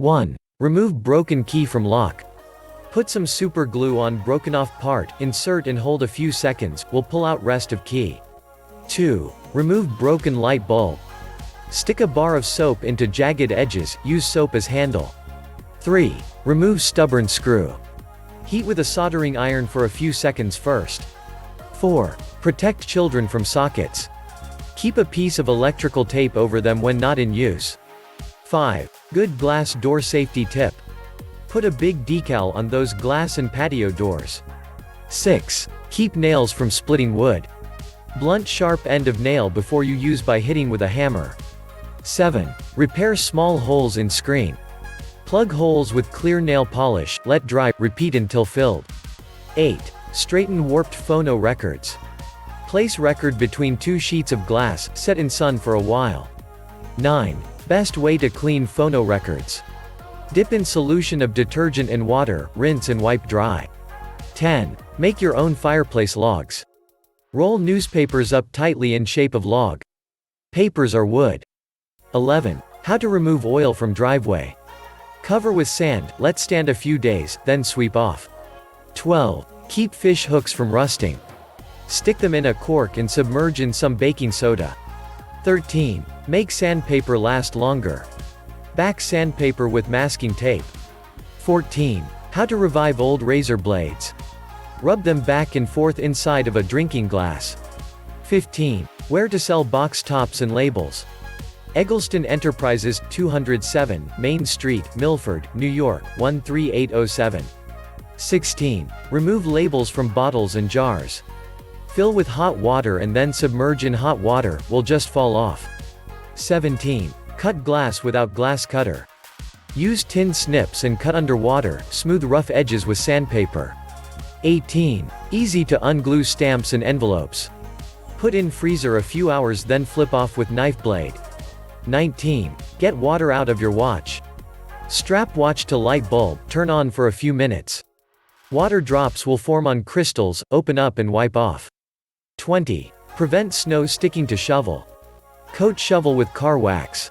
1. Remove broken key from lock. Put some super glue on broken off part, insert and hold a few seconds, will pull out rest of key. 2. Remove broken light bulb. Stick a bar of soap into jagged edges, use soap as handle. 3. Remove stubborn screw. Heat with a soldering iron for a few seconds first. 4. Protect children from sockets. Keep a piece of electrical tape over them when not in use. 5. Good glass door safety tip. Put a big decal on those glass and patio doors. 6. Keep nails from splitting wood. Blunt sharp end of nail before you use by hitting with a hammer. 7. Repair small holes in screen. Plug holes with clear nail polish, let dry, repeat until filled. 8. Straighten warped phono records. Place record between two sheets of glass, set in sun for a while. 9. Best way to clean phono records. Dip in solution of detergent and water, rinse and wipe dry. 10. Make your own fireplace logs. Roll newspapers up tightly in shape of log. Papers are wood. 11. How to remove oil from driveway. Cover with sand, let stand a few days, then sweep off. 12. Keep fish hooks from rusting. Stick them in a cork and submerge in some baking soda. 13. Make sandpaper last longer. Back sandpaper with masking tape. 14. How to revive old razor blades. Rub them back and forth inside of a drinking glass. 15. Where to sell box tops and labels. Eggleston Enterprises, 207, Main Street, Milford, New York, 13807. 16. Remove labels from bottles and jars. Fill with hot water and then submerge in hot water, will just fall off. 17. Cut glass without glass cutter. Use tin snips and cut underwater, smooth rough edges with sandpaper. 18. Easy to unglue stamps and envelopes. Put in freezer a few hours then flip off with knife blade. 19. Get water out of your watch. Strap watch to light bulb, turn on for a few minutes. Water drops will form on crystals, open up and wipe off. 20. Prevent snow sticking to shovel. Coat shovel with car wax.